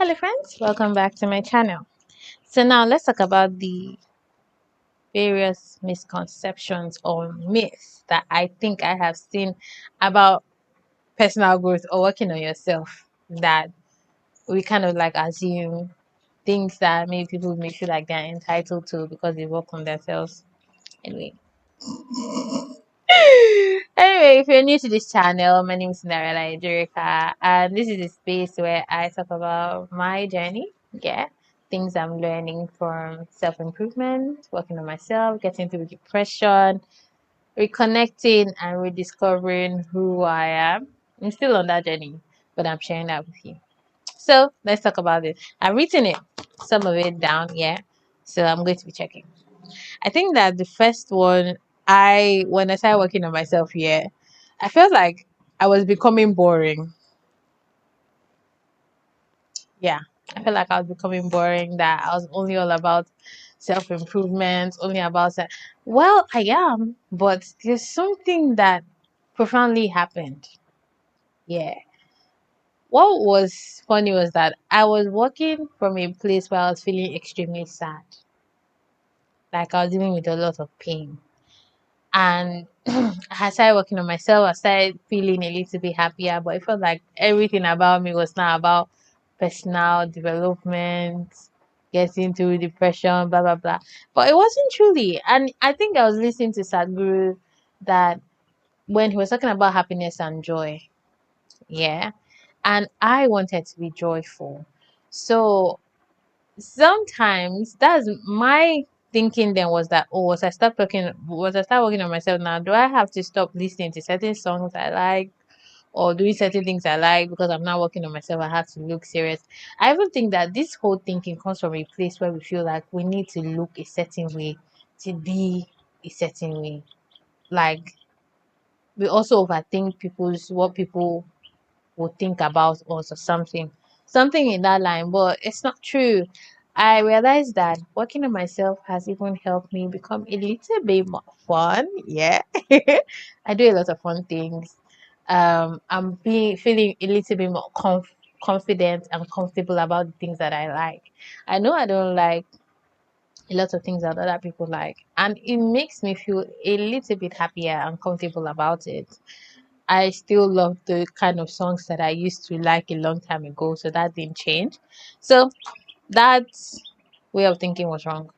Hello friends, welcome back to my channel. So now let's talk about the various misconceptions or myths that I think I have seen about personal growth or working on yourself that we kind of like assume things that maybe people may feel like they're entitled to because they work on themselves. Anyway. Anyway, if you're new to this channel, my name is Cinderella Ejirika, and this is a space where I talk about my journey. Yeah, things I'm learning from self improvement, working on myself, getting through depression, reconnecting, and rediscovering who I am. I'm still on that journey, but I'm sharing that with you. So let's talk about it. I've written it, some of it down, yeah. So I'm going to be checking. I think that the first one, when I started working on myself here, I felt like I was becoming boring. Yeah, I felt like I was becoming boring. That I was only all about self improvement, only about that. Well, I am, but there's something that profoundly happened. Yeah. What was funny was that I was working from a place where I was feeling extremely sad. Like I was dealing with a lot of pain. And I started working on myself. I started feeling a little bit happier, but it felt like everything about me was now about personal development, getting through depression, blah blah blah. But it wasn't truly. And I think I was listening to Sadhguru that when he was talking about happiness and joy, yeah, and I wanted to be joyful. So sometimes that's my thinking then was that, oh, was I start working on myself now, do I have to stop listening to certain songs I like or doing certain things I like because I'm not working on myself? I have to look serious. I even think that this whole thinking comes from a place where we feel like we need to look a certain way to be a certain way. Like we also overthink people's what people would think about us or something in that line, but it's not true. I realized that working on myself has even helped me become a little bit more fun. Yeah. I do a lot of fun things. I'm being feeling a little bit more confident and comfortable about the things that I like. I know I don't like a lot of things that other people like, and it makes me feel a little bit happier and comfortable about it. I still love the kind of songs that I used to like a long time ago, so that didn't change. So that way of thinking was wrong.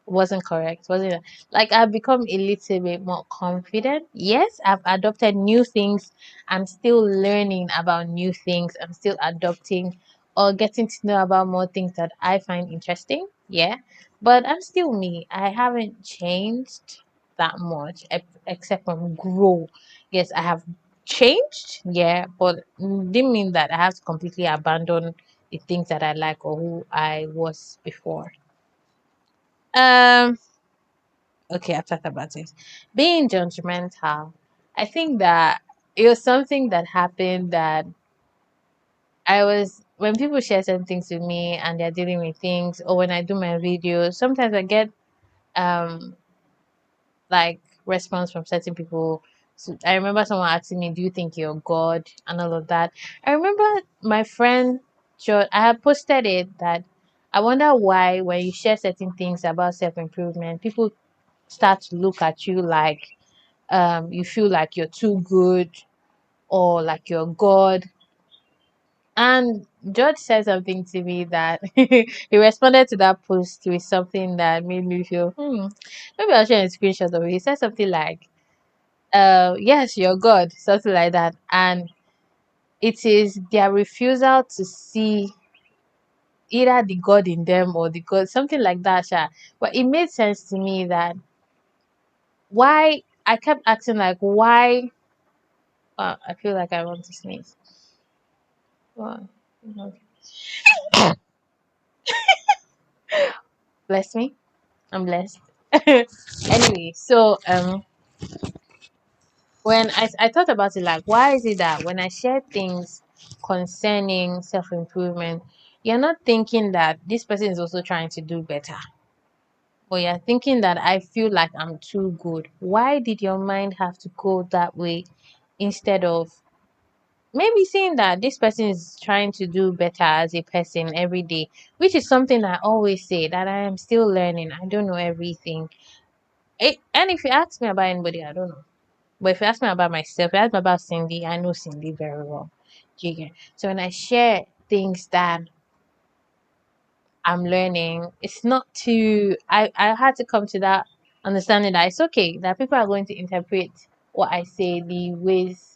Wasn't correct. Wasn't it? Like I've become a little bit more confident. Yes, I've adopted new things. I'm still learning about new things. I'm still adopting or getting to know about more things that I find interesting. Yeah. But I'm still me. I haven't changed that much except from grow. Yes, I have changed. Yeah, but didn't mean that I have to completely abandon the things that I like or who I was before. Um Okay, I've talked about it. Being judgmental, I think that it was something that happened that when people share certain things with me and they're dealing with things, or when I do my videos, sometimes I get um like response from certain people. So I remember someone asking me, "Do you think you're God?" and all of that. I remember my friend, I had posted it that I wonder why when you share certain things about self improvement, people start to look at you like you feel like you're too good or like you're God. And George said something to me that he responded to that post with something that made me feel, maybe I'll share a screenshot of it. He said something like, yes, you're God, something like that. And it is their refusal to see either the God in them or the God, something like that. Sha. But it made sense to me that why I kept asking, like, why I feel like I want to sneeze. Wow. Bless me. I'm blessed. Anyway, so when I thought about it, like, why is it that when I share things concerning self improvement, you're not thinking that this person is also trying to do better, but you're thinking that I feel like I'm too good. Why did your mind have to go that way instead of maybe seeing that this person is trying to do better as a person every day, which is something I always say that I am still learning. I don't know everything. And if you ask me about anybody, I don't know. But if you ask me about myself, if you ask me about Cindy, I know Cindy very well. Do you get? So when I share things that I'm learning, it's not too. I had to come to that understanding that it's okay that people are going to interpret what I say the ways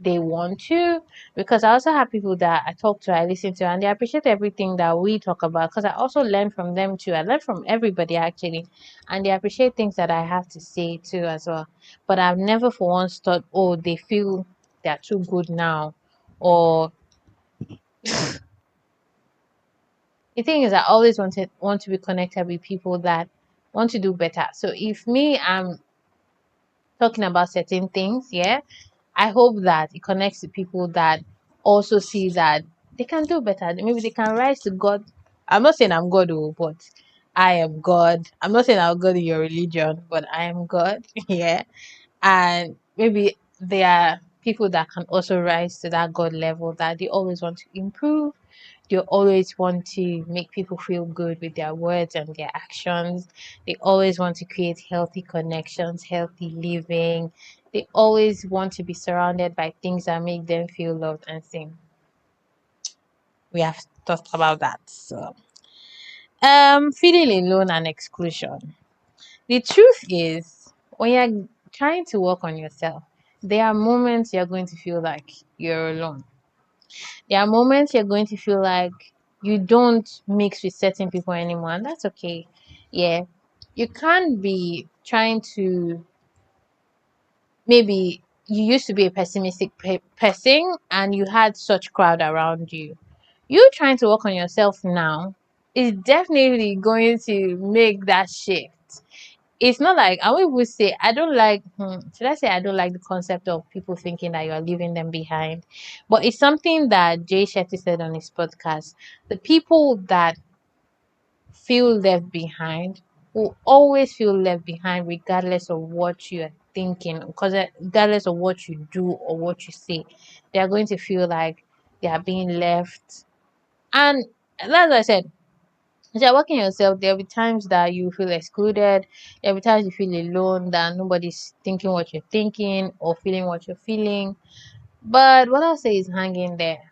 they want to, because I also have people that I talk to, I listen to, and they appreciate everything that we talk about, because I also learn from them too. I learn from everybody actually, and they appreciate things that I have to say too as well. But I've never for once thought, oh, they feel they're too good now, or the thing is, I always want to be connected with people that want to do better. So if me, I'm talking about certain things, yeah, I hope that it connects to people that also see that they can do better. Maybe they can rise to God. I'm not saying I'm God, oh, but I am God. I'm not saying I'm God in your religion, but I am God. Yeah. And maybe there are people that can also rise to that God level, that they always want to improve. They always want to make people feel good with their words and their actions. They always want to create healthy connections, healthy living. They always want to be surrounded by things that make them feel loved and seen. We have talked about that. So, feeling alone and exclusion. The truth is, when you're trying to work on yourself, there are moments you're going to feel like you're alone. There are moments you're going to feel like you don't mix with certain people anymore, and that's okay. Yeah. You can't be trying to, maybe you used to be a pessimistic person and you had such crowd around you. You trying to work on yourself now is definitely going to make that shift. It's not like I would say I don't like should I say I don't like the concept of people thinking that you're leaving them behind. But it's something that Jay Shetty said on his podcast. The people that feel left behind will always feel left behind regardless of what you're thinking, because regardless of what you do or what you say, they are going to feel like they are being left. And that's what I said, as you're working yourself, there'll be times that you feel excluded. There'll be times you feel alone, that nobody's thinking what you're thinking or feeling what you're feeling. But what I'll say is hang in there,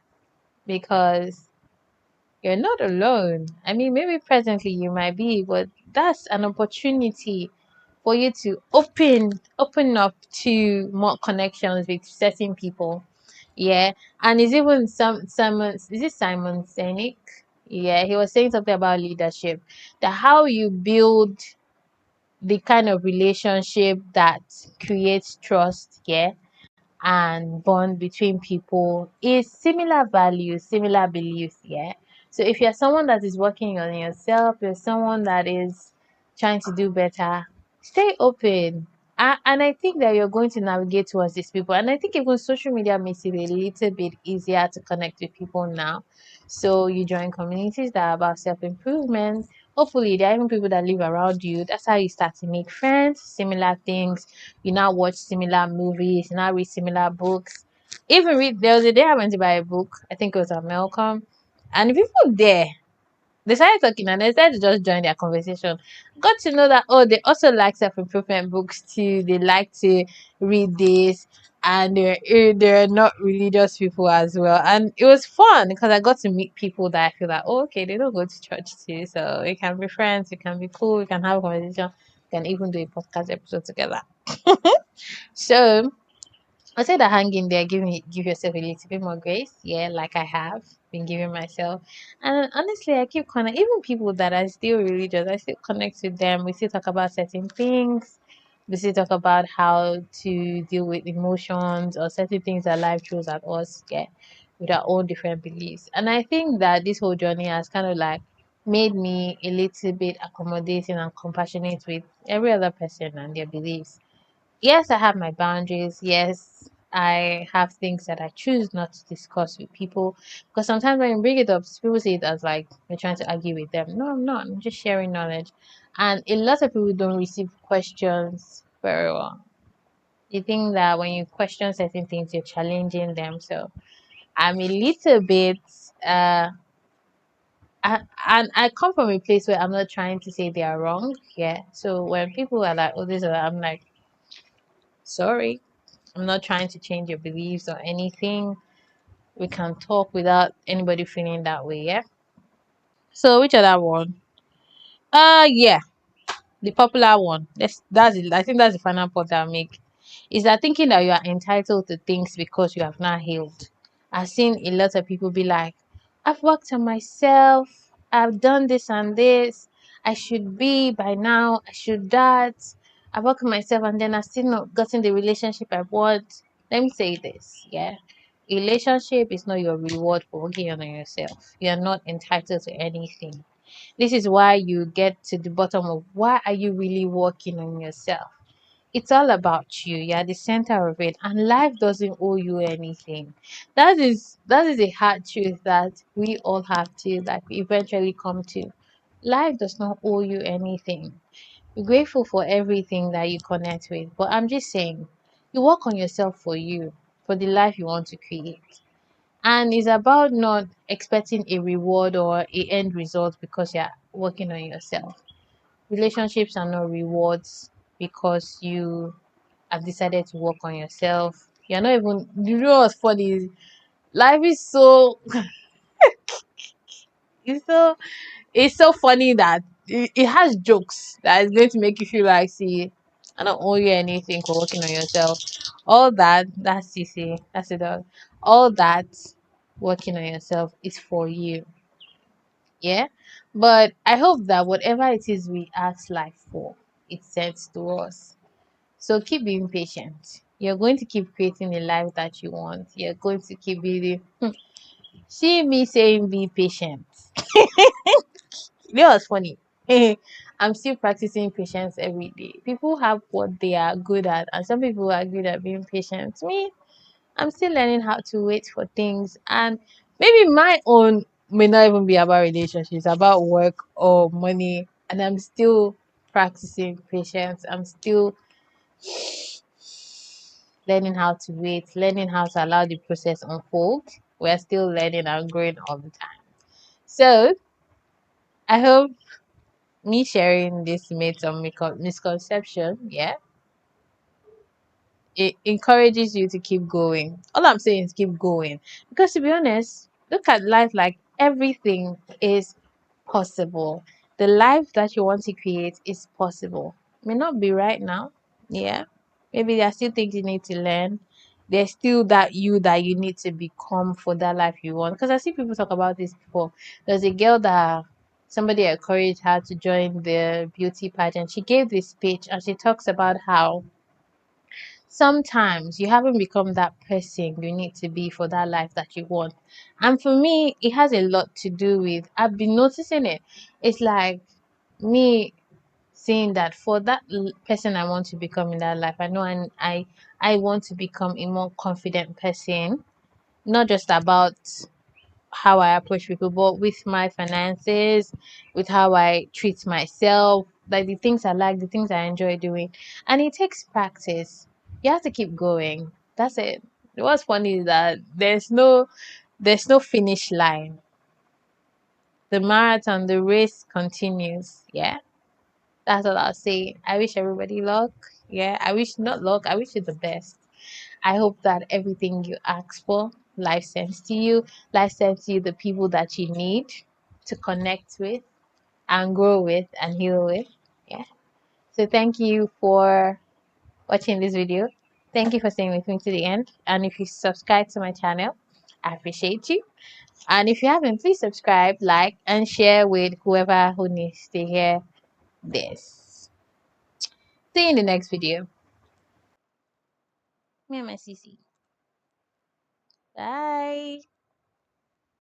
because you're not alone. I mean, maybe presently you might be, but that's an opportunity for you to open up to more connections with certain people. Yeah. And it's even Simon, is it Simon Sinek? Yeah, he was saying something about leadership. That how you build the kind of relationship that creates trust, yeah, and bond between people is similar values, similar beliefs, yeah. So if you're someone that is working on yourself, you're someone that is trying to do better, stay open. And I think that you're going to navigate towards these people. And I think even social media makes it a little bit easier to connect with people now. So you join communities that are about self improvement. Hopefully, there are even people that live around you. That's how you start to make friends, similar things. You now watch similar movies, you now read similar books. Even read, there was a day I went to buy a book, I think it was a Malcolm, and the people there, they started talking and they started to just join their conversation. Got to know that, oh, they also like self improvement books too. They like to read this, and they're not religious people as well. And it was fun because I got to meet people that I feel like, oh, okay, they don't go to church too, so we can be friends, we can be cool, we can have a conversation, we can even do a podcast episode together. So I said that hang in there, give yourself a little bit more grace. Yeah, like I have been giving myself. And honestly, I keep connect, even people that are still religious, I still connect with them. We still talk about certain things. We still talk about how to deal with emotions or certain things that life throws at us, yeah, with our own different beliefs. And I think that this whole journey has kind of like made me a little bit accommodating and compassionate with every other person and their beliefs. Yes, I have my boundaries. Yes, I have things that I choose not to discuss with people, because sometimes when you bring it up, people see it as like you're trying to argue with them. No, I'm not. I'm just sharing knowledge. And a lot of people don't receive questions very well. You think that when you question certain things, you're challenging them. So I'm a little bit uh and I come from a place where I'm not trying to say they are wrong. Yeah. So when people are like, oh, this or that, I'm like, sorry. I'm not trying to change your beliefs or anything. We can talk without anybody feeling that way. Yeah. So which other one? Yeah. The popular one. That's it. I think that's the final point I'll make. Is that thinking that you are entitled to things because you have not healed. I've seen a lot of people be like, I've worked on myself, I've done this and this, I should be by now, I should that. I've worked on myself and then I've still not gotten the relationship I want. Let me say this, yeah. A relationship is not your reward for working on yourself. You are not entitled to anything. This is why you get to the bottom of why are you really working on yourself. It's all about you. You're the center of it, and life doesn't owe you anything. That is a hard truth that we all have to like eventually come to. Life does not owe you anything. Be grateful for everything that you connect with, but I'm just saying, you work on yourself for you, for the life you want to create. And it's about not expecting a reward or a end result because you're working on yourself. Relationships are not rewards because you have decided to work on yourself. You're not even, you know what's funny is life is so, it's so, it's so funny that it has jokes that is going to make you feel like, see, I don't owe you anything for working on yourself. All that, that's CC, that's it all. All that working on yourself is for you. Yeah. But I hope that whatever it is we ask life for, it sends to us. So keep being patient. You're going to keep creating the life that you want. You're going to keep building. See me saying be patient. You know what's funny? I'm still practicing patience every day. People have what they are good at, and some people are good at being patient. Me, I'm still learning how to wait for things, and maybe my own may not even be about relationships, about work or money, and I'm still practicing patience. I'm still learning how to wait, learning how to allow the process unfold. We're still learning and growing all the time. So I hope me sharing this made some misconception, yeah, it encourages you to keep going. All I'm saying is keep going. Because to be honest, look at life like everything is possible. The life that you want to create is possible. May not be right now. Yeah. Maybe there are still things you need to learn. There's still that you need to become for that life you want. Because I see people talk about this before. There's a girl that somebody encouraged her to join the beauty pageant. She gave this speech and she talks about how sometimes you haven't become that person you need to be for that life that you want. And for me, it has a lot to do with I've been noticing it. It's like me saying that for that person I want to become in that life, I know I want to become a more confident person, not just about how I approach people, but with my finances, with how I treat myself, like the things I like, the things I enjoy doing. And it takes practice. You have to keep going. That's it. What's funny is that there's no finish line. The marathon, the race continues. Yeah. That's all I'll say. I wish everybody luck. Yeah. I wish not luck. I wish you the best. I hope that everything you ask for, life sends to you. Life sends to you the people that you need to connect with and grow with and heal with. Yeah. So thank you for watching this video. Thank you for staying with me to the end. And if you subscribe to my channel, I appreciate you. And if you haven't, please subscribe, like, and share with whoever who needs to hear this. See you in the next video. Me and my CC. Bye.